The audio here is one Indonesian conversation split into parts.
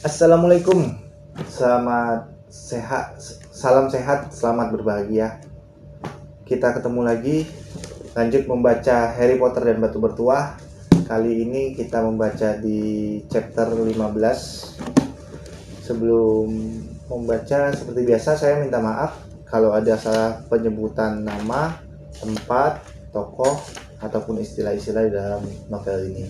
Assalamualaikum, selamat sehat, salam sehat, selamat berbahagia. Kita ketemu lagi, lanjut membaca Harry Potter dan Batu Bertuah. Kali ini kita membaca di chapter 15. Sebelum membaca, seperti biasa saya minta maaf kalau ada salah penyebutan nama, tempat, tokoh, ataupun istilah-istilah di dalam novel ini.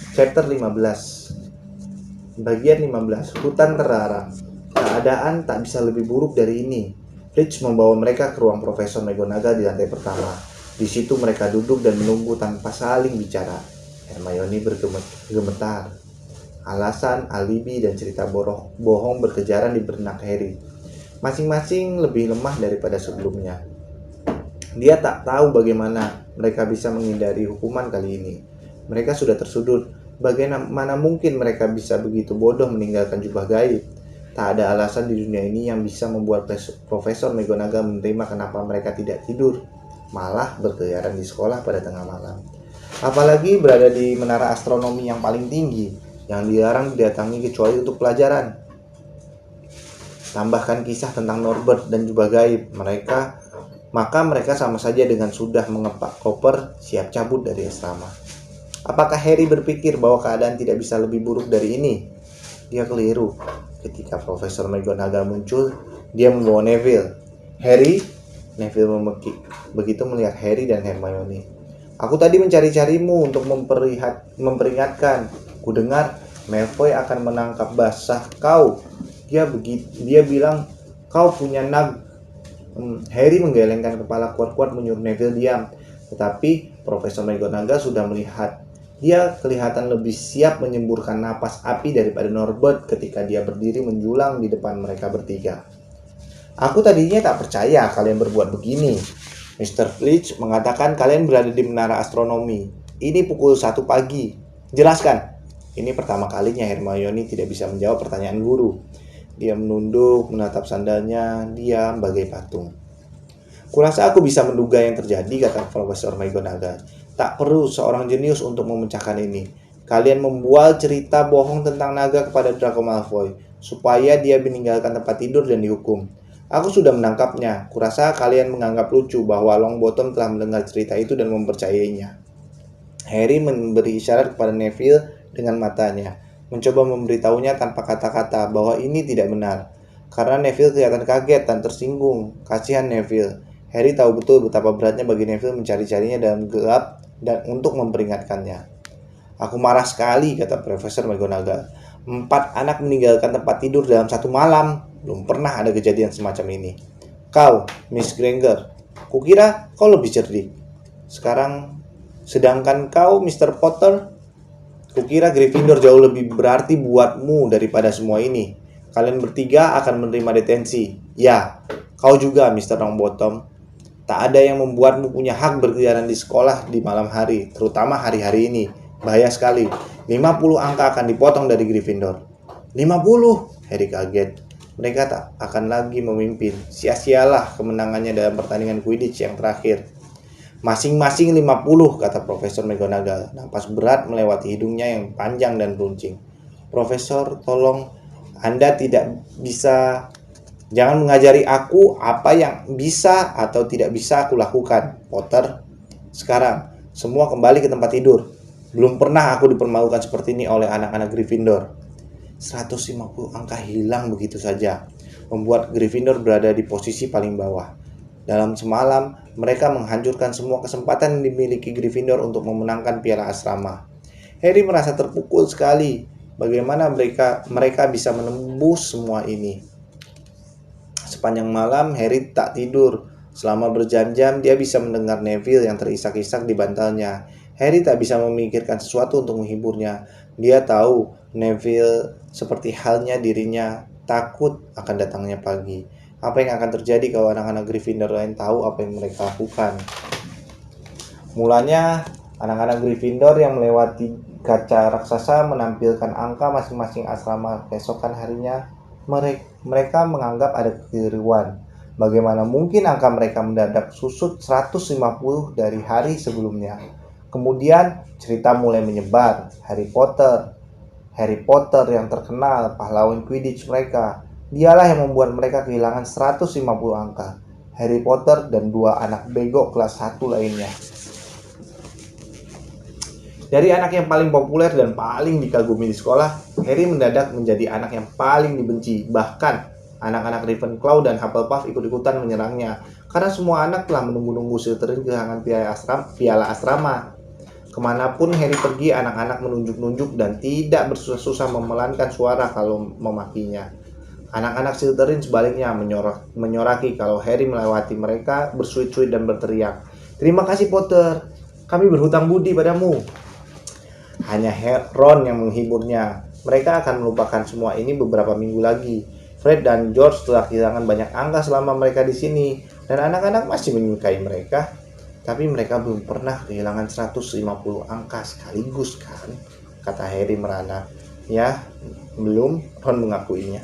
Chapter 15, bagian 15, hutan terlarang. Keadaan tak bisa lebih buruk dari ini. Fitch membawa mereka ke ruang Profesor McGonagall di lantai pertama. Di situ mereka duduk dan menunggu tanpa saling bicara. Hermione bergemetar. Alasan, alibi, dan cerita bohong berkejaran di benak Harry. Masing-masing lebih lemah daripada sebelumnya. Dia tak tahu bagaimana mereka bisa menghindari hukuman kali ini. Mereka sudah tersudut. Bagaimana mungkin mereka bisa begitu bodoh meninggalkan jubah gaib? Tak ada alasan di dunia ini yang bisa membuat Profesor McGonagall menerima kenapa mereka tidak tidur, malah berkeliaran di sekolah pada tengah malam. Apalagi berada di menara astronomi yang paling tinggi, yang dilarang didatangi kecuali untuk pelajaran. Tambahkan kisah tentang Norbert dan jubah gaib, maka mereka sama saja dengan sudah mengepak koper siap cabut dari asrama. Apakah Harry berpikir bahwa keadaan tidak bisa lebih buruk dari ini? Dia keliru. Ketika Profesor McGonagall muncul, dia membawa Neville. Harry, Neville memekik. Begitu melihat Harry dan Hermione. Aku tadi mencari-carimu untuk memperingatkan. Kudengar Malfoy akan menangkap basah kau. Dia bilang kau punya nag. Harry menggelengkan kepala kuat-kuat menyuruh Neville diam. Tetapi Profesor McGonagall sudah melihat. Dia kelihatan lebih siap menyemburkan napas api daripada Norbert ketika dia berdiri menjulang di depan mereka bertiga. Aku tadinya tak percaya kalian berbuat begini. Mr. Filch mengatakan kalian berada di menara astronomi. Ini pukul 1 pagi. Jelaskan. Ini pertama kalinya Hermione tidak bisa menjawab pertanyaan guru. Dia menunduk, menatap sandalnya, diam bagai patung. Kurasa aku bisa menduga yang terjadi, kata Profesor McGonagall. Tak perlu seorang jenius untuk memecahkan ini. Kalian membual cerita bohong tentang naga kepada Draco Malfoy, supaya dia meninggalkan tempat tidur dan dihukum. Aku sudah menangkapnya. Kurasa kalian menganggap lucu bahwa Longbottom telah mendengar cerita itu dan mempercayainya. Harry memberi isyarat kepada Neville dengan matanya, mencoba memberitahunya tanpa kata-kata bahwa ini tidak benar. Karena Neville kelihatan kaget dan tersinggung. Kasihan Neville. Harry tahu betul betapa beratnya bagi Neville mencari-carinya dalam gelap dan untuk memperingatkannya. Aku marah sekali, kata Profesor McGonagall. 4 anak meninggalkan tempat tidur dalam 1 malam. Belum pernah ada kejadian semacam ini. Kau, Miss Granger, kukira kau lebih cerdik. Sedangkan kau, Mr. Potter, kukira Gryffindor jauh lebih berarti buatmu daripada semua ini. Kalian bertiga akan menerima detensi. Ya, kau juga, Mr. Longbottom. Tak ada yang membuatmu punya hak berkeliaran di sekolah di malam hari, terutama hari-hari ini. Bahaya sekali. 50 angka akan dipotong dari Gryffindor. 50? Harry kaget. Mereka tak akan lagi memimpin. Sia-sialah kemenangannya dalam pertandingan Quidditch yang terakhir. Masing-masing 50, kata Profesor McGonagall. Napas berat melewati hidungnya yang panjang dan runcing. Profesor, tolong, Anda tidak bisa... Jangan mengajari aku apa yang bisa atau tidak bisa aku lakukan, Potter. Sekarang, semua kembali ke tempat tidur. Belum pernah aku dipermalukan seperti ini oleh anak-anak Gryffindor. 150 angka hilang begitu saja, membuat Gryffindor berada di posisi paling bawah. Dalam semalam, mereka menghancurkan semua kesempatan yang dimiliki Gryffindor untuk memenangkan piala asrama. Harry merasa terpukul sekali. Bagaimana mereka bisa menembus semua ini? Sepanjang malam, Harry tak tidur. Selama berjam-jam, dia bisa mendengar Neville yang terisak-isak di bantalnya. Harry tak bisa memikirkan sesuatu untuk menghiburnya. Dia tahu Neville seperti halnya dirinya takut akan datangnya pagi. Apa yang akan terjadi kalau anak-anak Gryffindor lain tahu apa yang mereka lakukan? Mulanya, anak-anak Gryffindor yang melewati kaca raksasa menampilkan angka masing-masing asrama keesokan harinya. Mereka menganggap ada kekeliruan. Bagaimana mungkin angka mereka mendadak susut 150 dari hari sebelumnya? Kemudian cerita mulai menyebar. Harry Potter yang terkenal, pahlawan Quidditch mereka. Dialah yang membuat mereka kehilangan 150 angka. Harry Potter dan 2 anak bego kelas 1 lainnya. Dari anak yang paling populer dan paling dikagumi di sekolah, Harry mendadak menjadi anak yang paling dibenci. Bahkan, anak-anak Ravenclaw dan Hufflepuff ikut-ikutan menyerangnya. Karena semua anak telah menunggu-nunggu Slytherin kehilangan piala asrama. Kemanapun Harry pergi, anak-anak menunjuk-nunjuk dan tidak bersusah-susah memelankan suara kalau memakinya. Anak-anak Slytherin sebaliknya menyoraki kalau Harry melewati mereka, bersuit-suit dan berteriak, "Terima kasih Potter, kami berhutang budi padamu." Hanya Ron yang menghiburnya. Mereka akan melupakan semua ini beberapa minggu lagi. Fred dan George telah kehilangan banyak angka selama mereka di sini, dan anak-anak masih menyukai mereka. Tapi mereka belum pernah kehilangan 150 angka sekaligus kan? Kata Harry merana. Ya, belum, Ron mengakuinya.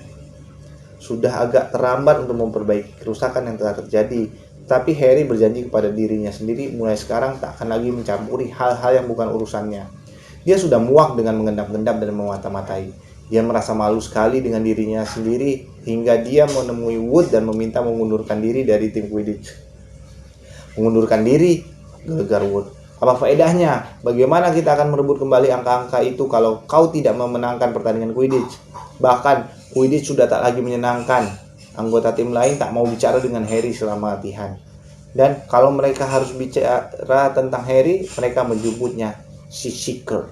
Sudah agak terlambat untuk memperbaiki kerusakan yang telah terjadi. Tapi Harry berjanji kepada dirinya sendiri mulai sekarang tak akan lagi mencampuri hal-hal yang bukan urusannya. Dia sudah muak dengan mengendap-endap dan memata-matai. Dia merasa malu sekali dengan dirinya sendiri hingga dia menemui Wood dan meminta mengundurkan diri dari tim Quidditch. Mengundurkan diri, gelegar Wood. Apa faedahnya? Bagaimana kita akan merebut kembali angka-angka itu kalau kau tidak memenangkan pertandingan Quidditch? Bahkan, Quidditch sudah tak lagi menyenangkan. Anggota tim lain tak mau bicara dengan Harry selama latihan. Dan kalau mereka harus bicara tentang Harry, mereka menyebutnya si Seeker.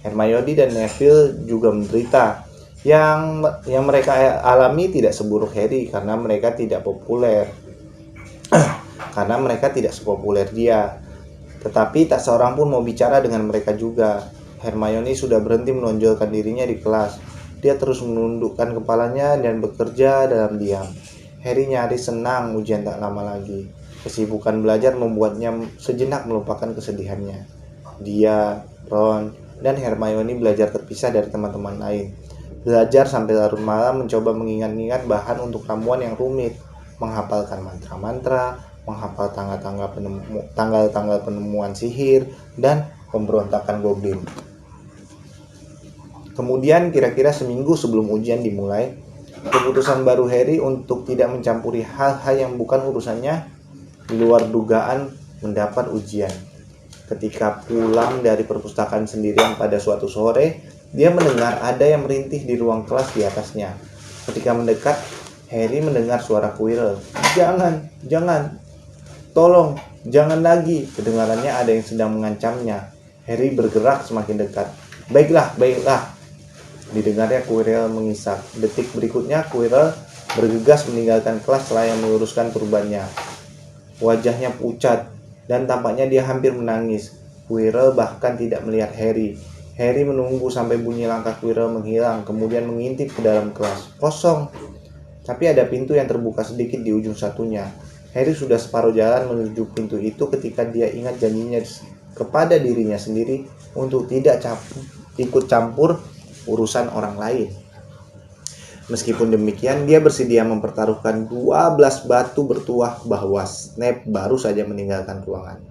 Hermione dan Neville juga menderita. Yang mereka alami tidak seburuk Harry karena mereka tidak populer. Karena mereka tidak sepopuler dia. Tetapi tak seorang pun mau bicara dengan mereka juga. Hermione sudah berhenti menonjolkan dirinya di kelas. Dia terus menundukkan kepalanya dan bekerja dalam diam. Harry nyaris senang ujian tak lama lagi. Kesibukan belajar membuatnya sejenak melupakan kesedihannya. Dia, Ron, dan Hermione belajar terpisah dari teman-teman lain. Belajar sampai larut malam mencoba mengingat-ingat bahan untuk ramuan yang rumit, menghafalkan mantra-mantra, menghafal tanggal-tanggal penemuan sihir, dan pemberontakan goblin. Kemudian kira-kira seminggu sebelum ujian dimulai, keputusan baru Harry untuk tidak mencampuri hal-hal yang bukan urusannya di luar dugaan mendapat ujian. Ketika pulang dari perpustakaan sendirian pada suatu sore, dia mendengar ada yang merintih di ruang kelas di atasnya. Ketika mendekat, Harry mendengar suara Quirrell. Jangan, tolong, jangan lagi." Kedengarannya ada yang sedang mengancamnya. Harry bergerak semakin dekat. Baiklah. Didengarnya Quirrell mengisak. Detik berikutnya, Quirrell bergegas meninggalkan kelas selain meluruskan turbannya. Wajahnya pucat dan tampaknya dia hampir menangis. Quirrell bahkan tidak melihat Harry. Harry menunggu sampai bunyi langkah Quirrell menghilang, kemudian mengintip ke dalam kelas. Kosong. Tapi ada pintu yang terbuka sedikit di ujung satunya. Harry sudah separuh jalan menuju pintu itu ketika dia ingat janjinya kepada dirinya sendiri untuk tidak ikut campur urusan orang lain. Meskipun demikian, dia bersedia mempertaruhkan 12 batu bertuah bahwa Snape baru saja meninggalkan ruangan.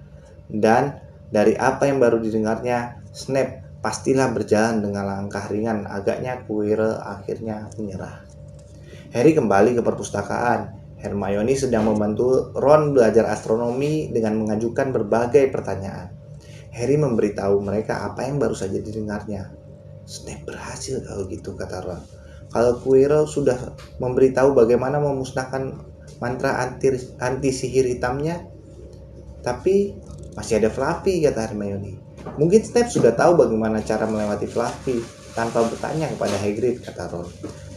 Dan dari apa yang baru didengarnya, Snape pastilah berjalan dengan langkah ringan. Agaknya Quirrell akhirnya menyerah. Harry kembali ke perpustakaan. Hermione sedang membantu Ron belajar astronomi dengan mengajukan berbagai pertanyaan. Harry memberitahu mereka apa yang baru saja didengarnya. Snape berhasil kalau gitu, kata Ron. Kalau Quirrell sudah memberitahu bagaimana memusnahkan mantra anti sihir hitamnya, tapi masih ada Fluffy, kata Hermione. Mungkin Snape sudah tahu bagaimana cara melewati Fluffy tanpa bertanya kepada Hagrid, kata Ron.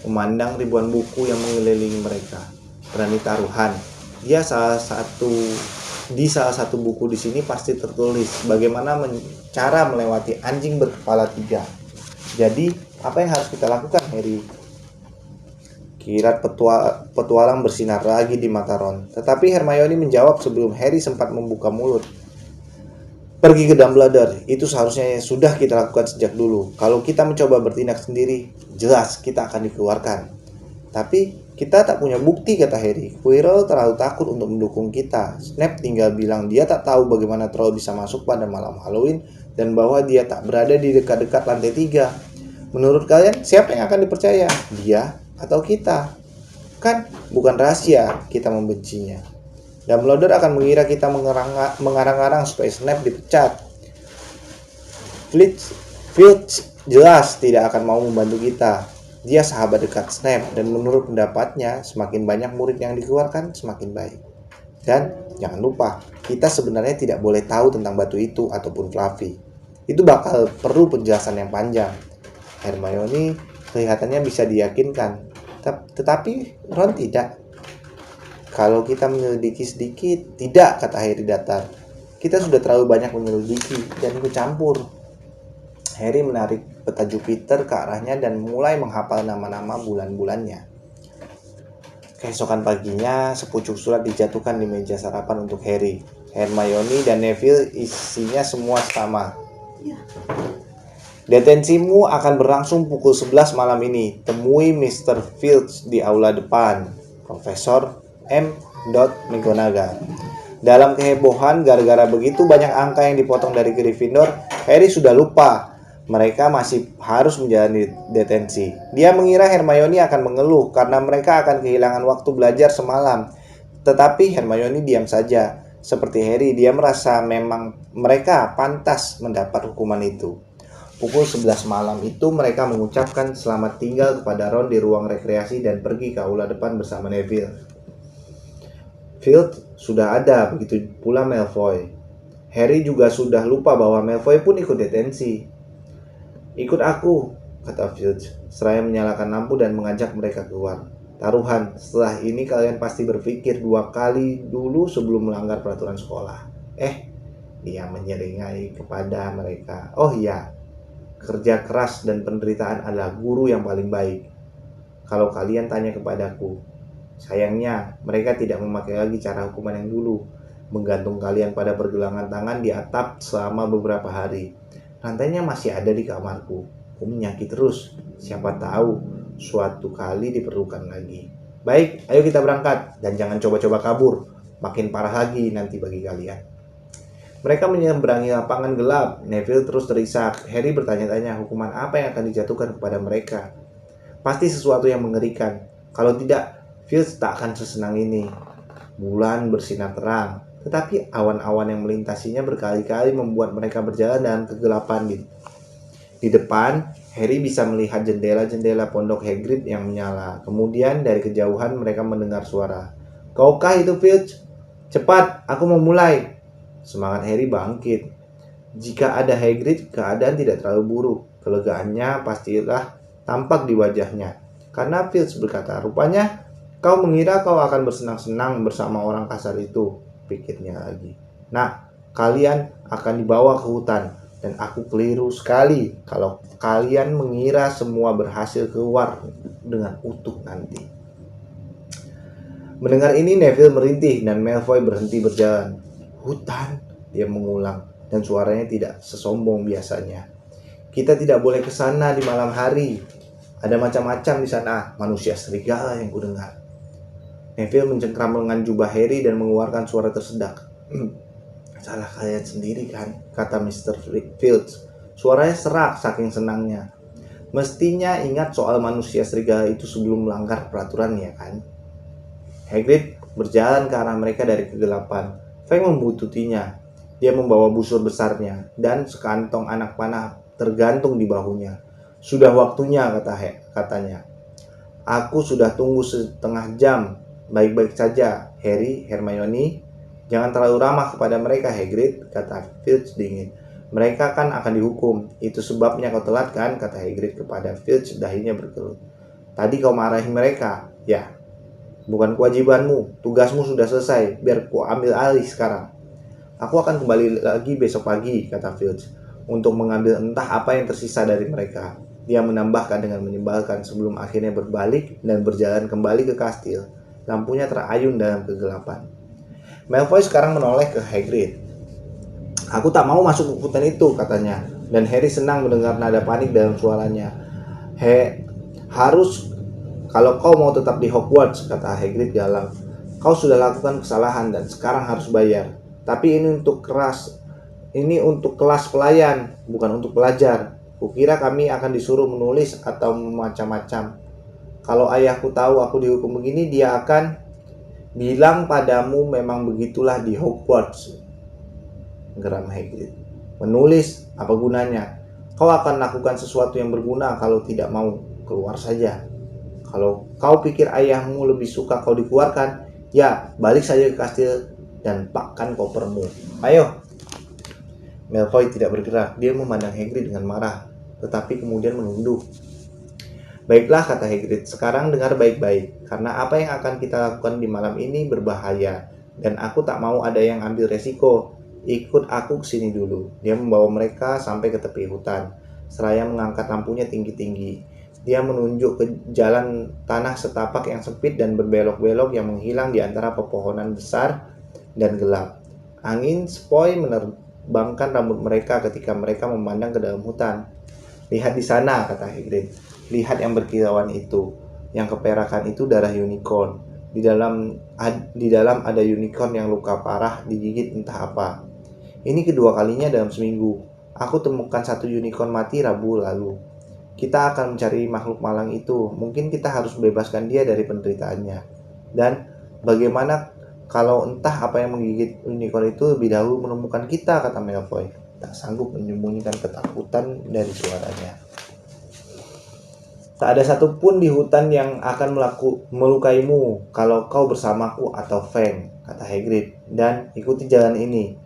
Memandang ribuan buku yang mengelilingi mereka. Berani taruhan, di salah satu buku di sini pasti tertulis bagaimana cara melewati anjing berkepala 3. Jadi, apa yang harus kita lakukan, Harry? Kilat petualang bersinar lagi di mata Ron. Tetapi Hermione menjawab sebelum Harry sempat membuka mulut. Pergi ke Dumbledore, itu seharusnya sudah kita lakukan sejak dulu. Kalau kita mencoba bertindak sendiri, jelas kita akan dikeluarkan. Tapi kita tak punya bukti, kata Harry. Quirrell terlalu takut untuk mendukung kita. Snape tinggal bilang dia tak tahu bagaimana Troll bisa masuk pada malam Halloween dan bahwa dia tak berada di dekat-dekat lantai 3. Menurut kalian siapa yang akan dipercaya? Dia atau kita? Kan bukan rahasia kita membencinya. Dumbledore akan mengira kita mengarang-arang supaya Snape dipecat. Filch jelas tidak akan mau membantu kita. Dia sahabat dekat Snape dan menurut pendapatnya semakin banyak murid yang dikeluarkan semakin baik. Dan jangan lupa, kita sebenarnya tidak boleh tahu tentang batu itu ataupun Fluffy. Itu bakal perlu penjelasan yang panjang. Hermione kelihatannya bisa diyakinkan, tetapi Ron tidak. Kalau kita menyelidiki sedikit, tidak, kata Harry datar. Kita sudah terlalu banyak menyelidiki dan ikut campur. Harry menarik peta Jupiter ke arahnya dan mulai menghafal nama-nama bulan-bulannya. Keesokan paginya, sepucuk surat dijatuhkan di meja sarapan untuk Harry. Hermione dan Neville isinya semua sama. Detensimu akan berlangsung pukul 11 malam ini. Temui Mr. Filch di aula depan. Profesor M. McGonagall. Dalam kehebohan gara-gara begitu banyak angka yang dipotong dari Gryffindor, Harry sudah lupa mereka masih harus menjalani detensi. Dia mengira Hermione akan mengeluh karena mereka akan kehilangan waktu belajar semalam. Tetapi Hermione diam saja. Seperti Harry, dia merasa memang mereka pantas mendapat hukuman itu. Pukul 11 malam itu mereka mengucapkan selamat tinggal kepada Ron di ruang rekreasi dan pergi ke aula depan bersama Neville. Filch sudah ada, begitu pula Malfoy. Harry juga sudah lupa bahwa Malfoy pun ikut detensi. Ikut aku, kata Filch, seraya menyalakan lampu dan mengajak mereka keluar. Taruhan, setelah ini kalian pasti berpikir 2 kali dulu sebelum melanggar peraturan sekolah. Dia menyeringai kepada mereka. Oh iya, kerja keras dan penderitaan adalah guru yang paling baik. Kalau kalian tanya kepadaku, sayangnya mereka tidak memakai lagi cara hukuman yang dulu, menggantung kalian pada pergelangan tangan di atap selama beberapa hari. Rantainya masih ada di kamarku. Aku menyakit terus. Siapa tahu suatu kali diperlukan lagi. Baik, ayo kita berangkat dan jangan coba-coba kabur. Makin parah lagi nanti bagi kalian. Mereka menyeberangi lapangan gelap. Neville terus terisak. Harry bertanya-tanya hukuman apa yang akan dijatuhkan kepada mereka. Pasti sesuatu yang mengerikan. Kalau tidak, Filch tak akan sesenang ini. Bulan bersinar terang, tetapi awan-awan yang melintasinya berkali-kali membuat mereka berjalan dalam kegelapan. Di depan, Harry bisa melihat jendela-jendela pondok Hagrid yang menyala. Kemudian dari kejauhan mereka mendengar suara. Kaukah itu, Filch? Cepat, aku mau mulai. Semangat Harry bangkit. Jika ada Hagrid, keadaan tidak terlalu buruk. Kelegaannya pastilah tampak di wajahnya. Karena Filch berkata, rupanya kau mengira kau akan bersenang-senang bersama orang kasar itu, pikirnya lagi. Nah, kalian akan dibawa ke hutan, dan aku keliru sekali kalau kalian mengira semua berhasil keluar dengan utuh nanti. Mendengar ini, Neville merintih dan Malfoy berhenti berjalan. Hutan, dia mengulang, dan suaranya tidak sesombong biasanya. Kita tidak boleh ke sana di malam hari. Ada macam-macam di sana, manusia serigala yang kudengar. Neville mencengkram lengan jubah Harry dan mengeluarkan suara tersedak. Salah kalian sendiri kan, kata Mr. Filch. Suaranya serak saking senangnya. Mestinya ingat soal manusia serigala itu sebelum melanggar peraturan ya kan. Hagrid berjalan ke arah mereka dari kegelapan. Fang membututinya. Dia membawa busur besarnya dan sekantong anak panah tergantung di bahunya. Sudah waktunya, katanya. Aku sudah tunggu setengah jam. Baik-baik saja, Harry, Hermione. Jangan terlalu ramah kepada mereka, Hagrid, kata Filch dingin. Mereka kan akan dihukum. Itu sebabnya kau telat kan, kata Hagrid kepada Filch, dahinya berkerut. Tadi kau marahi mereka. Ya, bukan kewajibanmu. Tugasmu sudah selesai. Biar ku ambil alih sekarang. Aku akan kembali lagi besok pagi, kata Filch, untuk mengambil entah apa yang tersisa dari mereka. Dia menambahkan dengan menyebalkan sebelum akhirnya berbalik dan berjalan kembali ke kastil. Lampunya terayun dalam kegelapan. Malfoy sekarang menoleh ke Hagrid. Aku tak mau masuk ke hutan itu, katanya. Dan Harry senang mendengar nada panik dalam suaranya. Harus, kalau kau mau tetap di Hogwarts, kata Hagrid galau. Kau sudah lakukan kesalahan dan sekarang harus bayar. Tapi ini untuk kelas pelayan, bukan untuk pelajar. Kukira kami akan disuruh menulis atau macam-macam. Kalau ayahku tahu aku dihukum begini, dia akan bilang padamu memang begitulah di Hogwarts, geram Hagrid. Menulis, apa gunanya? Kau akan lakukan sesuatu yang berguna kalau tidak mau keluar saja. Kalau kau pikir ayahmu lebih suka kau dikeluarkan, ya balik saja ke kastil dan pakkan kopermu. Ayo. Malfoy tidak bergerak. Dia memandang Hagrid dengan marah, tetapi kemudian menunduk. Baiklah, kata Hagrid, sekarang dengar baik-baik, karena apa yang akan kita lakukan di malam ini berbahaya, dan aku tak mau ada yang ambil resiko. Ikut aku ke sini dulu. Dia membawa mereka sampai ke tepi hutan, seraya mengangkat lampunya tinggi-tinggi. Dia menunjuk ke jalan tanah setapak yang sempit dan berbelok-belok yang menghilang di antara pepohonan besar dan gelap. Angin sepoi menerbangkan rambut mereka ketika mereka memandang ke dalam hutan. Lihat di sana, kata Hagrid. Lihat yang berkilauan itu. Yang keperakan itu darah unicorn. Di dalam ada unicorn yang luka parah digigit entah apa. Ini kedua kalinya dalam seminggu. Aku temukan satu unicorn mati Rabu lalu. Kita akan mencari makhluk malang itu. Mungkin kita harus membebaskan dia dari penderitaannya. Dan bagaimana kalau entah apa yang menggigit unicorn itu lebih dahulu menemukan kita, kata Malfoy. Tak sanggup menyembunyikan ketakutan dari suaranya. Tak ada satupun di hutan yang akan melukaimu kalau kau bersamaku atau Fang, kata Hagrid. Dan ikuti jalan ini.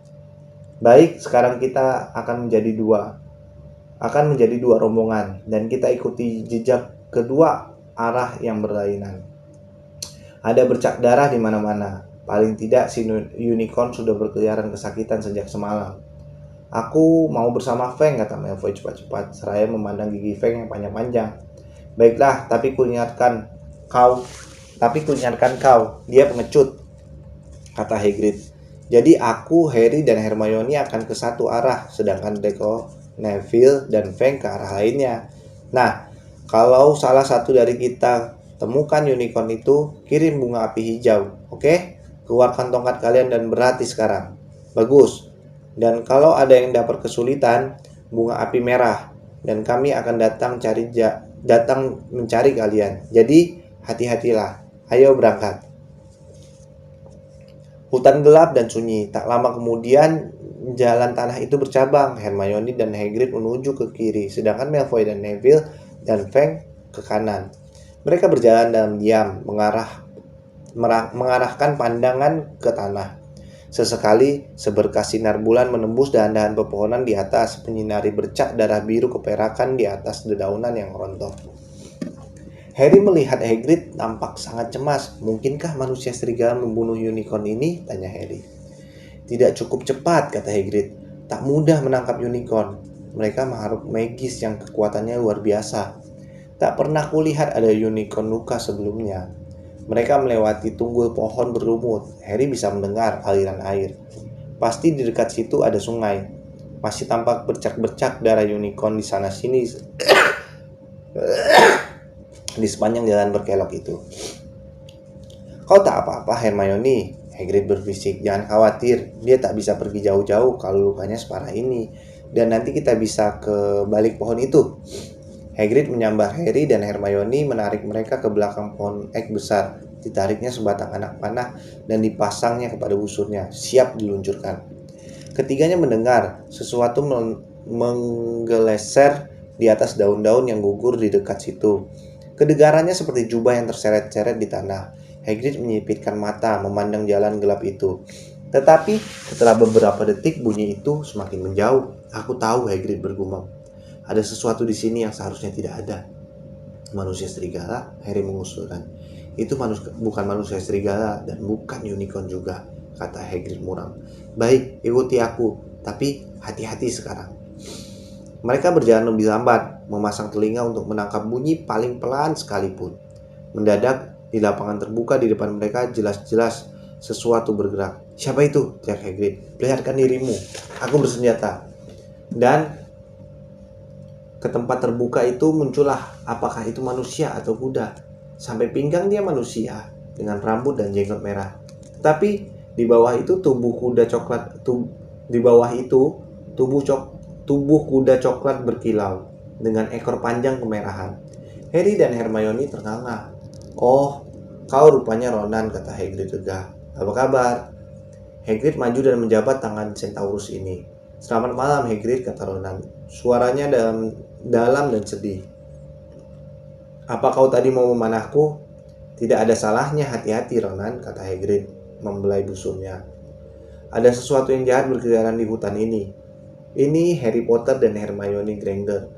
Baik, sekarang kita akan menjadi dua rombongan, dan kita ikuti jejak kedua arah yang berlainan. Ada bercak darah di mana-mana. Paling tidak si unicorn sudah berkeliaran kesakitan sejak semalam. Aku mau bersama Fang, kata Malfoy cepat-cepat, seraya memandang gigi Fang yang panjang-panjang. Baiklah, tapi kuingatkan kau. Dia pengecut, kata Hagrid. Jadi aku, Harry, dan Hermione akan ke satu arah, sedangkan Draco, Neville, dan Fang ke arah lainnya. Nah, kalau salah satu dari kita temukan unicorn itu, kirim bunga api hijau, oke? Keluarkan tongkat kalian dan berhati sekarang. Bagus. Dan kalau ada yang dapat kesulitan, bunga api merah, dan kami akan datang mencari kalian. Jadi hati-hatilah. Ayo berangkat. Hutan gelap dan sunyi. Tak lama kemudian jalan tanah itu bercabang. Hermione dan Hagrid menuju ke kiri, sedangkan Malfoy dan Neville dan Fang ke kanan. Mereka berjalan dalam diam, mengarahkan pandangan ke tanah. Sesekali seberkas sinar bulan menembus dahan-dahan pepohonan di atas, menyinari bercak darah biru keperakan di atas dedaunan yang rontok. Harry melihat Hagrid tampak sangat cemas. Mungkinkah manusia serigala membunuh unicorn ini? Tanya Harry. Tidak cukup cepat, kata Hagrid. Tak mudah menangkap unicorn. Mereka makhluk magis yang kekuatannya luar biasa. Tak pernah kulihat ada unicorn luka sebelumnya. Mereka melewati tunggul pohon berlumut. Harry bisa mendengar aliran air. Pasti di dekat situ ada sungai. Masih tampak bercak-bercak darah unicorn di sana-sini di sepanjang jalan berkelok itu. Kau tak apa-apa, Hermione, Hagrid berbisik. Jangan khawatir, dia tak bisa pergi jauh-jauh kalau lukanya separah ini. Dan nanti kita bisa ke balik pohon itu. Hagrid menyambar Harry dan Hermione, menarik mereka ke belakang pohon ek besar. Ditariknya sebatang anak panah dan dipasangnya kepada busurnya, siap diluncurkan. Ketiganya mendengar sesuatu menggeleser di atas daun-daun yang gugur di dekat situ. Kedengarannya seperti jubah yang terseret-seret di tanah. Hagrid menyipitkan mata, memandang jalan gelap itu. Tetapi setelah beberapa detik bunyi itu semakin menjauh. Aku tahu, Hagrid bergumam. Ada sesuatu di sini yang seharusnya tidak ada. Manusia serigala, Harry mengusulkan. Itu bukan manusia serigala dan bukan unicorn juga, kata Hagrid muram. Baik, ikuti aku, tapi hati-hati sekarang. Mereka berjalan lebih lambat, memasang telinga untuk menangkap bunyi paling pelan sekalipun. Mendadak, di lapangan terbuka di depan mereka jelas-jelas sesuatu bergerak. Siapa itu? Teriak Hagrid. Perlihatkan dirimu. Aku bersenjata. Dan ke tempat terbuka itu muncullah, apakah itu manusia atau kuda. Sampai pinggang dia manusia dengan rambut dan jenggot merah. Tetapi di bawah itu tubuh kuda coklat berkilau. dengan ekor panjang kemerahan. Harry dan Hermione ternganga. "Oh, kau rupanya Ronan," kata Hagrid lega. "Apa kabar?" Hagrid maju dan menjabat tangan Centaurus ini. "Selamat malam, Hagrid," kata Ronan. Suaranya dalam dan sedih. "Apa kau tadi mau memanahku?" "Tidak ada salahnya, hati-hati, Ronan," kata Hagrid membelai busurnya. "Ada sesuatu yang jahat berkeliaran di hutan ini. Ini Harry Potter dan Hermione Granger,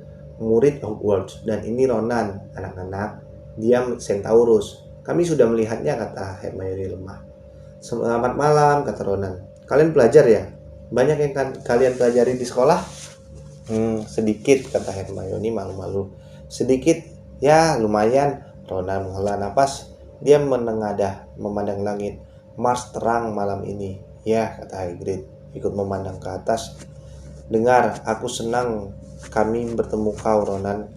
murid Hogwarts, dan ini Ronan, anak-anak. Dia Centaurus. Kami sudah melihatnya," kata Hermione lemah. "Selamat malam," kata Ronan. "Kalian pelajar ya? Banyak yang kalian pelajari di sekolah?" Sedikit," kata Hermione malu-malu. "Sedikit? Ya, lumayan." Ronan menghela napas. Dia menengadah, memandang langit. "Mars terang malam ini." "Ya," kata Hagrid, ikut memandang ke atas. "Dengar, aku senang kami bertemu kau, Ronan.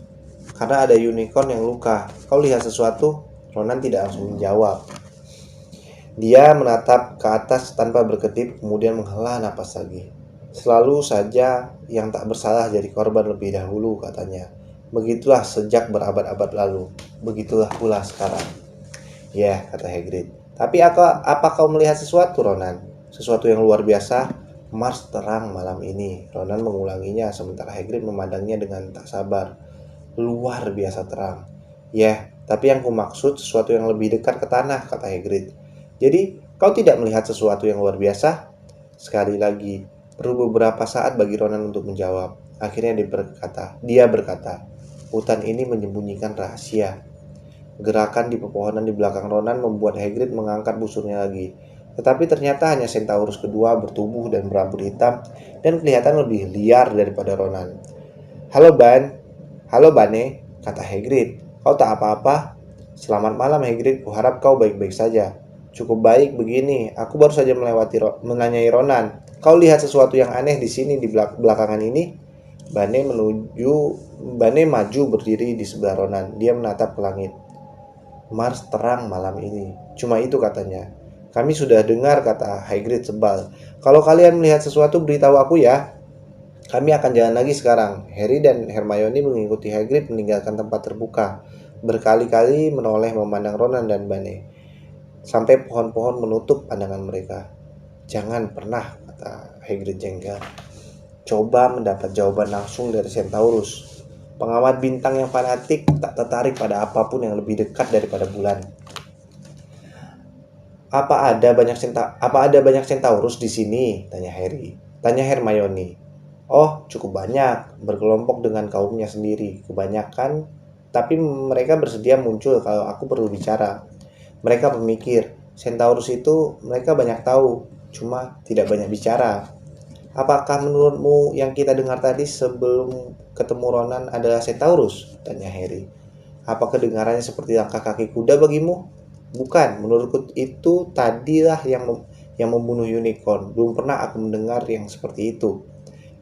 Karena ada unicorn yang luka. Kau lihat sesuatu?" Ronan tidak langsung menjawab. Dia menatap ke atas tanpa berkedip, kemudian menghela napas lagi. "Selalu saja yang tak bersalah jadi korban lebih dahulu," katanya. "Begitulah sejak berabad-abad lalu. Begitulah pula sekarang." "Ya," kata Hagrid. "Tapi apa kau melihat sesuatu, Ronan? Sesuatu yang luar biasa?" "Mars terang malam ini," Ronan mengulanginya sementara Hagrid memandangnya dengan tak sabar. "Luar biasa terang." "Ya, tapi yang kumaksud sesuatu yang lebih dekat ke tanah," kata Hagrid. "Jadi, kau tidak melihat sesuatu yang luar biasa?" Sekali lagi, perlu beberapa saat bagi Ronan untuk menjawab. Akhirnya dia berkata, "Hutan ini menyembunyikan rahasia." Gerakan di pepohonan di belakang Ronan membuat Hagrid mengangkat busurnya lagi. Tetapi ternyata hanya Centaurus kedua bertubuh dan berambut hitam dan kelihatan lebih liar daripada Ronan. "Halo, Halo, Bane," kata Hagrid. "Kau tak apa-apa?" "Selamat malam, Hagrid. Kuharap kau baik-baik saja." "Cukup baik begini. Aku baru saja menanyai Ronan. Kau lihat sesuatu yang aneh di sini di belakangan ini?" Bane maju berdiri di sebelah Ronan. Dia menatap ke langit. "Mars terang malam ini." Cuma itu katanya. "Kami sudah dengar," kata Hagrid sebal. "Kalau kalian melihat sesuatu beritahu aku ya. Kami akan jalan lagi sekarang." Harry dan Hermione mengikuti Hagrid meninggalkan tempat terbuka, berkali-kali menoleh memandang Ronan dan Bane, sampai pohon-pohon menutup pandangan mereka. "Jangan pernah," kata Hagrid jengkel, "coba mendapat jawaban langsung dari Centaurus. Pengamat bintang yang fanatik tak tertarik pada apapun yang lebih dekat daripada bulan." Apa ada banyak Centaurus di sini?" Tanya Hermione. "Oh, cukup banyak, berkelompok dengan kaumnya sendiri. Kebanyakan, tapi mereka bersedia muncul kalau aku perlu bicara. Mereka pemikir. Centaurus itu mereka banyak tahu, cuma tidak banyak bicara." "Apakah menurutmu yang kita dengar tadi sebelum ketemu Ronan adalah Centaurus?" tanya Harry. "Apa kedengarannya seperti langkah kaki kuda bagimu?" "Bukan, menurutku itu tadilah yang membunuh unicorn. Belum pernah aku mendengar yang seperti itu."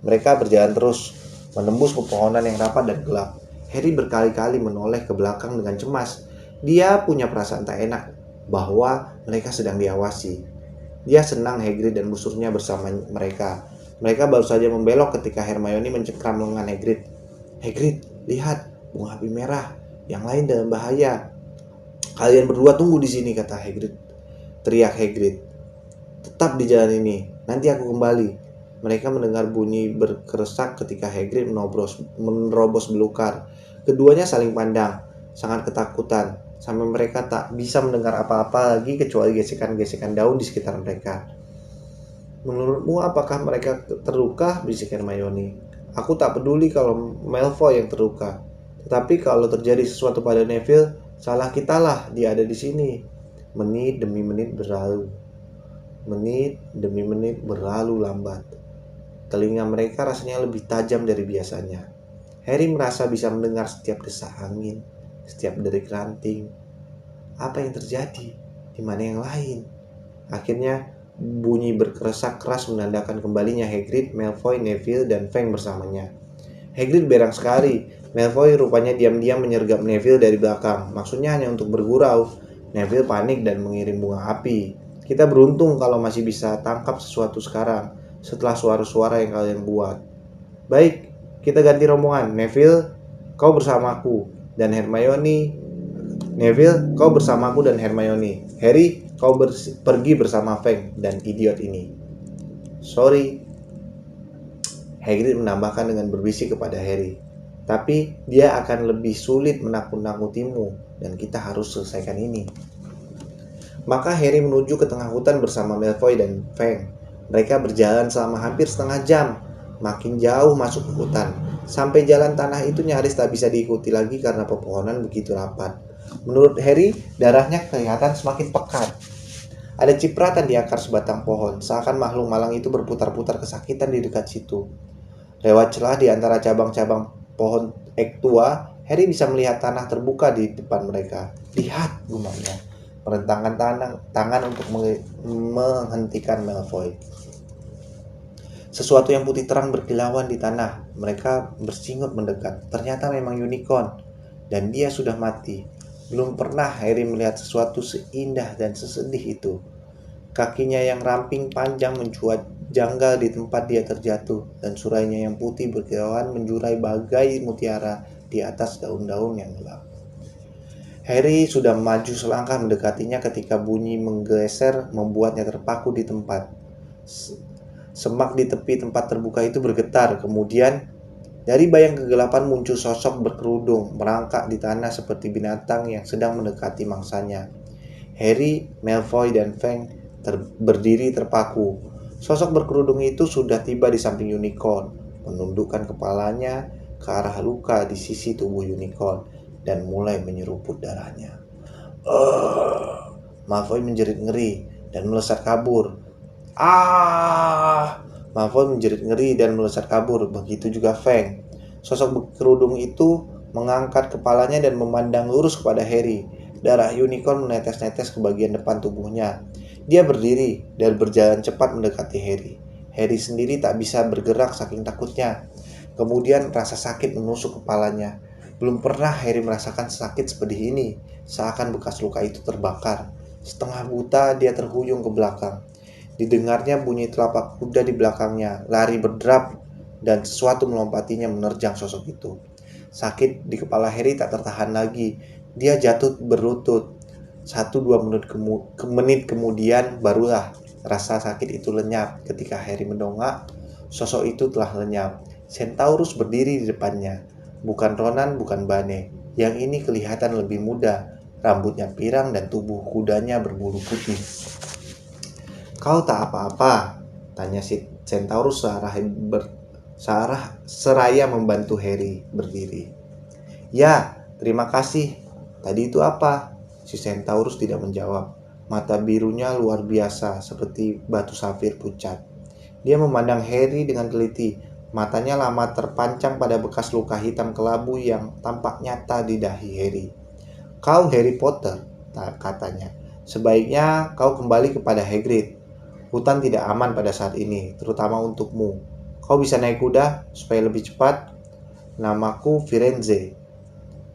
Mereka berjalan terus, menembus pepohonan yang rapat dan gelap. Harry berkali-kali menoleh ke belakang dengan cemas. Dia punya perasaan tak enak bahwa mereka sedang diawasi. Dia senang Hagrid dan busurnya bersama mereka. Mereka baru saja membelok ketika Hermione mencengkram lengan Hagrid. "Hagrid, lihat, bunga api merah. Yang lain dalam bahaya." "Kalian berdua tunggu di sini," kata Hagrid. Teriak Hagrid. "Tetap di jalan ini, nanti aku kembali." Mereka mendengar bunyi berkeresak ketika Hagrid menerobos belukar. Keduanya saling pandang, sangat ketakutan, sampai mereka tak bisa mendengar apa-apa lagi kecuali gesekan-gesekan daun di sekitar mereka. "Menurutmu apakah mereka terluka?" bisik Hermione. "Aku tak peduli kalau Malfoy yang terluka. Tetapi kalau terjadi sesuatu pada Neville, salah kitalah dia ada di sini." Menit demi menit berlalu. Menit demi menit berlalu lambat. Telinga mereka rasanya lebih tajam dari biasanya. Harry merasa bisa mendengar setiap desak angin, setiap derik ranting. Apa yang terjadi? Di mana yang lain? Akhirnya, bunyi berkeresak keras menandakan kembalinya Hagrid, Malfoy, Neville, dan Fang bersamanya. Hagrid berang sekali. Malfoy rupanya diam-diam menyergap Neville dari belakang. Maksudnya hanya untuk bergurau. Neville panik dan mengirim bunga api. "Kita beruntung kalau masih bisa tangkap sesuatu sekarang, setelah suara-suara yang kalian buat." "Baik, kita ganti rombongan. Neville, kau bersamaku dan Hermione. Neville, kau bersamaku dan Hermione. Harry, kau pergi bersama Fang dan idiot ini. Sorry, Hagrid menambahkan dengan berbisik kepada Harry. Tapi dia akan lebih sulit menakut-nakutimu dan kita harus selesaikan ini. Maka Harry menuju ke tengah hutan bersama Malfoy dan Fang. Mereka berjalan selama hampir setengah jam, makin jauh masuk ke hutan. Sampai jalan tanah itu nyaris tak bisa diikuti lagi karena pepohonan begitu rapat. Menurut Harry, darahnya kelihatan semakin pekat. Ada cipratan di akar sebatang pohon, seakan makhluk malang itu berputar-putar kesakitan di dekat situ. Lewat celah di antara cabang-cabang pohon ek tua, Harry bisa melihat tanah terbuka di depan mereka. Lihat, gumamnya, merentangkan tangan untuk menghentikan Malfoy. Sesuatu yang putih terang berkilauan di tanah. Mereka bersingut mendekat. Ternyata memang unicorn, dan dia sudah mati. Belum pernah Harry melihat sesuatu seindah dan sesedih itu. Kakinya yang ramping panjang mencuat janggal di tempat dia terjatuh, dan surainya yang putih berkilauan menjurai bagai mutiara di atas daun-daun yang gelap. Harry sudah maju selangkah mendekatinya ketika bunyi menggeser membuatnya terpaku di tempat. Semak di tepi tempat terbuka itu bergetar, kemudian dari bayang kegelapan muncul sosok berkerudung, merangkak di tanah seperti binatang yang sedang mendekati mangsanya. Harry, Malfoy, dan Fang berdiri terpaku. Sosok berkerudung itu sudah tiba di samping unicorn, menundukkan kepalanya ke arah luka di sisi tubuh unicorn, dan mulai menyeruput darahnya. Malfoy menjerit ngeri dan melesat kabur. Malfoy menjerit ngeri dan melesat kabur, begitu juga Fang. Sosok berkerudung itu mengangkat kepalanya dan memandang lurus kepada Harry. Darah unicorn menetes-netes ke bagian depan tubuhnya. Dia berdiri dan berjalan cepat mendekati Harry. Harry sendiri tak bisa bergerak saking takutnya. Kemudian rasa sakit menusuk kepalanya. Belum pernah Harry merasakan sakit sepedih ini, seakan bekas luka itu terbakar. Setengah buta dia terhuyung ke belakang. Didengarnya bunyi telapak kuda di belakangnya, lari berderap, dan sesuatu melompatinya menerjang sosok itu. Sakit di kepala Harry tak tertahan lagi. Dia jatuh berlutut. 1-2 menit kemudian barulah rasa sakit itu lenyap. Ketika Harry mendongak, sosok itu telah lenyap. Centaurus berdiri di depannya. Bukan Ronan, bukan Bane. Yang ini kelihatan lebih muda. Rambutnya pirang dan tubuh kudanya berbulu putih. Kau tak apa-apa? Tanya si Centaurus seraya membantu Harry berdiri. Ya, terima kasih. Tadi itu apa? Si Centaurus tidak menjawab. Mata birunya luar biasa, seperti batu safir pucat. Dia memandang Harry dengan teliti. Matanya lama terpancang pada bekas luka hitam kelabu yang tampak nyata di dahi Harry. Kau Harry Potter, katanya. Sebaiknya kau kembali kepada Hagrid. Hutan tidak aman pada saat ini, terutama untukmu. Kau bisa naik kuda supaya lebih cepat? Namaku Firenze,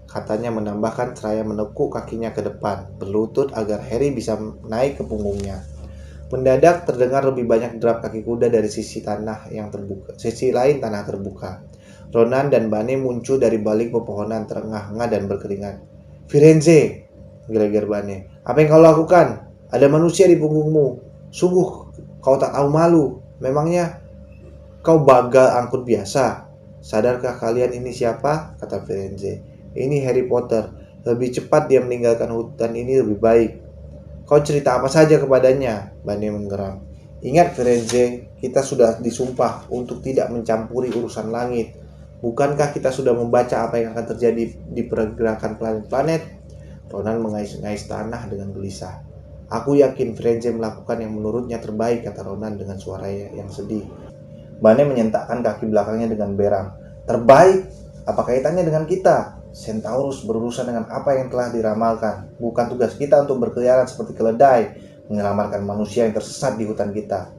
katanya menambahkan seraya menekuk kakinya ke depan, berlutut agar Harry bisa naik ke punggungnya. Mendadak terdengar lebih banyak derap kaki kuda dari sisi lain tanah terbuka. Ronan dan Bane muncul dari balik pepohonan terengah-engah dan berkeringat. Firenze, gereger Bane. Apa yang kau lakukan? Ada manusia di punggungmu. Sungguh, kau tak tahu malu. Memangnya kau bagal angkut biasa? Sadarkah kalian ini siapa? Kata Firenze. Ini Harry Potter. Lebih cepat dia meninggalkan hutan ini lebih baik. Kau cerita apa saja kepadanya? Bane menggeram. Ingat Firenze, kita sudah disumpah untuk tidak mencampuri urusan langit. Bukankah kita sudah membaca apa yang akan terjadi di pergerakan planet-planet? Ronan mengais-ngais tanah dengan gelisah. Aku yakin Firenze melakukan yang menurutnya terbaik, kata Ronan dengan suara yang sedih. Bane menyentakkan kaki belakangnya dengan berang. Terbaik? Apa kaitannya dengan kita? Centaurus berurusan dengan apa yang telah diramalkan. Bukan tugas kita untuk berkeliaran seperti keledai, menyelamatkan manusia yang tersesat di hutan kita.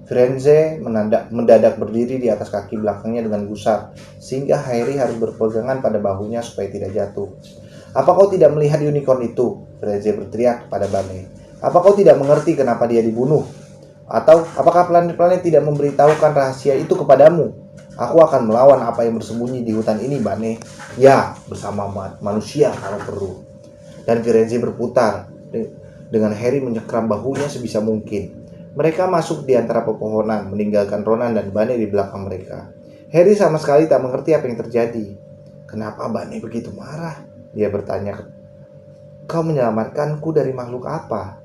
Firenze mendadak berdiri di atas kaki belakangnya dengan gusar, sehingga Harry harus berpegangan pada bahunya supaya tidak jatuh. Apa kau tidak melihat unicorn itu? Firenze berteriak kepada Bane. Apa kau tidak mengerti kenapa dia dibunuh? Atau apakah planet-planet tidak memberitahukan rahasia itu kepadamu? Aku akan melawan apa yang bersembunyi di hutan ini, Bane. Ya, bersama manusia kalau perlu. Dan Firenze berputar dengan Harry menyekram bahunya sebisa mungkin. Mereka masuk di antara pepohonan, meninggalkan Ronan dan Bane di belakang mereka. Harry sama sekali tak mengerti apa yang terjadi. Kenapa Bane begitu marah? Dia bertanya. Kau menyelamatkanku dari makhluk apa?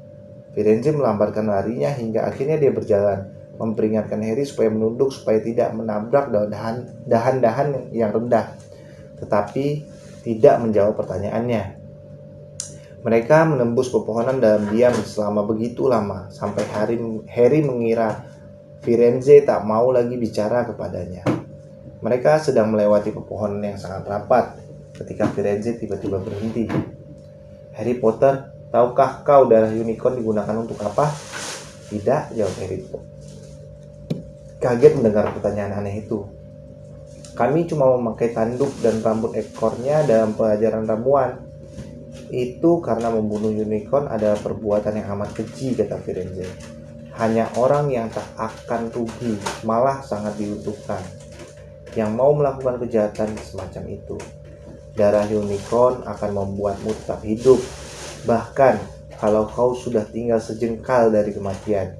Firenze melambatkan larinya hingga akhirnya dia berjalan, memperingatkan Harry supaya menunduk supaya tidak menabrak dahan-dahan yang rendah, tetapi tidak menjawab pertanyaannya. Mereka menembus pepohonan dalam diam selama begitu lama, sampai Harry mengira Firenze tak mau lagi bicara kepadanya. Mereka sedang melewati pepohonan yang sangat rapat, ketika Firenze tiba-tiba berhenti. Harry Potter, tahukah kau darah unicorn digunakan untuk apa? Tidak, jawab Harry. Kaget mendengar pertanyaan aneh itu. Kami cuma memakai tanduk dan rambut ekornya dalam pelajaran ramuan. Itu karena membunuh unicorn adalah perbuatan yang amat keji, kata Firenze. Hanya orang yang tak akan rugi, malah sangat diuntungkan, yang mau melakukan kejahatan semacam itu. Darah unicorn akan membuatmu tetap hidup, bahkan kalau kau sudah tinggal sejengkal dari kematian.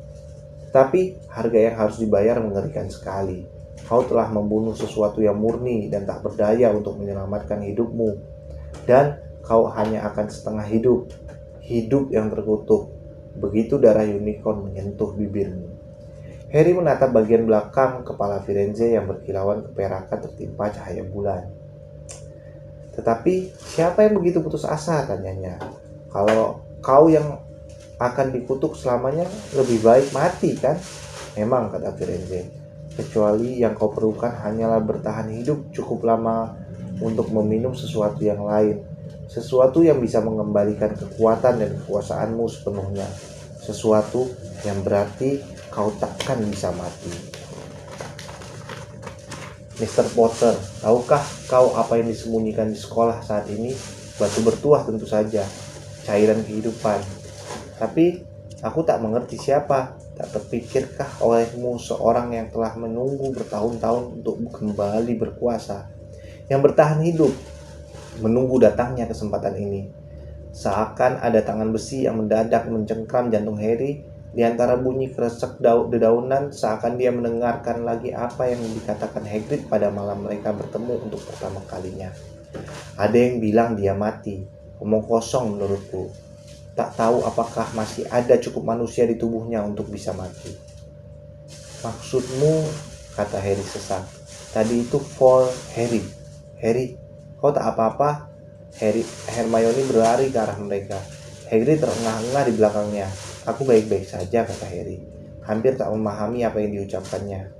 Tapi harga yang harus dibayar mengerikan sekali. Kau telah membunuh sesuatu yang murni dan tak berdaya untuk menyelamatkan hidupmu. Dan kau hanya akan setengah hidup, hidup yang terkutuk. Begitu darah unicorn menyentuh bibirmu. Harry menatap bagian belakang kepala Firenze yang berkilauan keperakan tertimpa cahaya bulan. Tetapi siapa yang begitu putus asa, tanyanya. Kalau kau yang akan dikutuk selamanya, lebih baik mati kan? Memang, kata Firenze. Kecuali yang kau perlukan hanyalah bertahan hidup cukup lama untuk meminum sesuatu yang lain. Sesuatu yang bisa mengembalikan kekuatan dan kekuasaanmu sepenuhnya. Sesuatu yang berarti kau takkan bisa mati. Mr. Potter, tahukah kau apa yang disembunyikan di sekolah saat ini? Batu bertuah tentu saja, cairan kehidupan. Tapi aku tak mengerti siapa. Tak terpikirkah olehmu seorang yang telah menunggu bertahun-tahun untuk kembali berkuasa, yang bertahan hidup, menunggu datangnya kesempatan ini. Seakan ada tangan besi yang mendadak mencengkram jantung Harry. Di antara bunyi kresek dedaunan, seakan dia mendengarkan lagi apa yang dikatakan Hagrid pada malam mereka bertemu untuk pertama kalinya. Ada yang bilang dia mati. Omong kosong menurutku. Tak tahu apakah masih ada cukup manusia di tubuhnya untuk bisa mati. Maksudmu, kata Harry sesak. Tadi itu Harry. Harry, kau tak apa-apa? Hermione berlari ke arah mereka. Hagrid terengah-engah di belakangnya. Aku baik-baik saja, kata Harry, hampir tak memahami apa yang diucapkannya.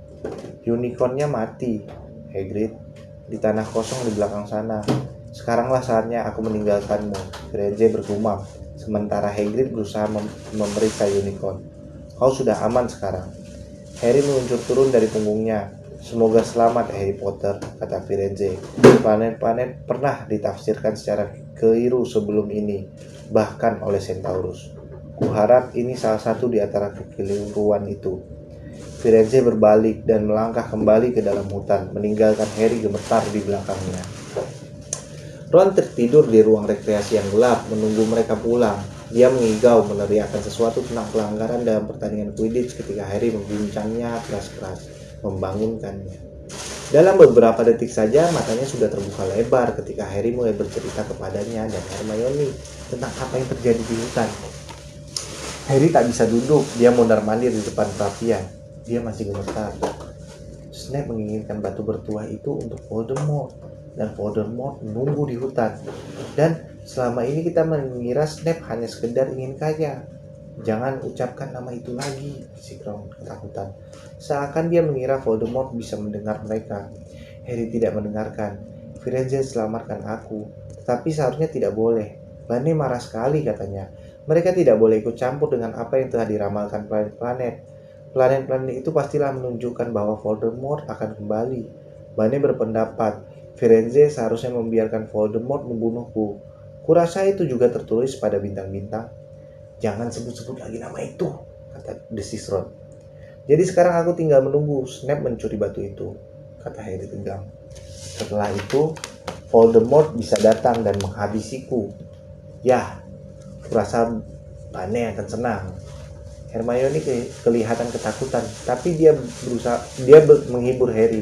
Unicornnya mati, Hagrid, di tanah kosong di belakang sana. Sekaranglah saatnya aku meninggalkanmu, Firenze bergumam, sementara Hagrid berusaha memeriksa unicorn. Kau sudah aman sekarang. Harry meluncur turun dari punggungnya. Semoga selamat, Harry Potter, kata Firenze. Planet-planet pernah ditafsirkan secara keliru sebelum ini, bahkan oleh Centaurus. Kuharap ini salah satu di antara kekeliruan itu. Firenze berbalik dan melangkah kembali ke dalam hutan, meninggalkan Harry gemetar di belakangnya. Ron tertidur di ruang rekreasi yang gelap, menunggu mereka pulang. Dia mengigau meneriakkan sesuatu tentang pelanggaran dalam pertandingan Quidditch ketika Harry mengguncangnya keras-keras, membangunkannya. Dalam beberapa detik saja matanya sudah terbuka lebar ketika Harry mulai bercerita kepadanya dan Hermione tentang apa yang terjadi di hutan. Harry tak bisa duduk, dia mondar-mandir di depan perapian. Dia masih gemetar. Snape menginginkan batu bertuah itu untuk Voldemort, dan Voldemort menunggu di hutan. Dan selama ini kita mengira Snape hanya sekedar ingin kaya. Jangan ucapkan nama itu lagi, bisik Ron ketakutan. Seakan dia mengira Voldemort bisa mendengar mereka. Harry tidak mendengarkan. Firenze, selamatkan aku. Tetapi seharusnya tidak boleh. Bane marah sekali, katanya. Mereka tidak boleh ikut campur dengan apa yang telah diramalkan planet-planet. Planet-planet itu pastilah menunjukkan bahwa Voldemort akan kembali. Bane berpendapat, Firenze seharusnya membiarkan Voldemort membunuhku. Kurasa itu juga tertulis pada bintang-bintang. Jangan sebut-sebut lagi nama itu, kata desis Ron. Jadi sekarang aku tinggal menunggu Snape mencuri batu itu. kata Harry tegang. Setelah itu, Voldemort bisa datang dan menghabisiku. Yah, kurasa Bane akan senang. Hermione kelihatan ketakutan, tapi dia menghibur Harry.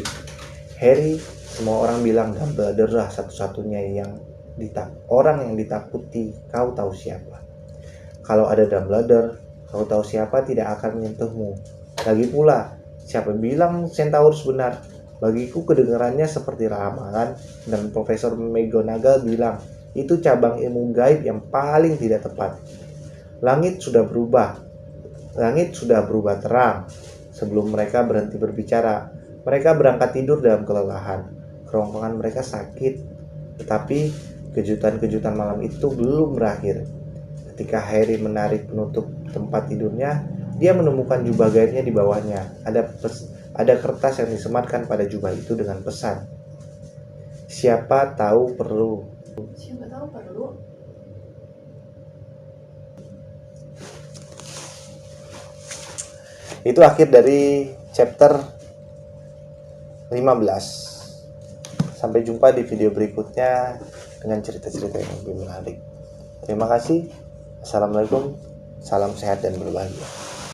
Harry, semua orang bilang Dumbledore lah satu-satunya orang yang ditakuti. Kau tahu siapa? Kalau ada Dumbledore, kau tahu siapa tidak akan menyentuhmu. Lagi pula, siapa bilang Centaurus benar? Bagiku kedengarannya seperti ramalan, dan Profesor McGonagall bilang itu cabang ilmu gaib yang paling tidak tepat. Langit sudah berubah terang. Sebelum mereka berhenti berbicara, mereka berangkat tidur dalam kelelahan. Kerongkongan mereka sakit, tetapi kejutan-kejutan malam itu belum berakhir. Ketika Harry menarik penutup tempat tidurnya, dia menemukan jubah gaibnya di bawahnya. Ada kertas yang disematkan pada jubah itu dengan pesan. Siapa tahu perlu. Itu akhir dari chapter 15. Sampai jumpa di video berikutnya dengan cerita-cerita yang lebih menarik. Terima kasih. Assalamualaikum. Salam sehat dan berbahagia.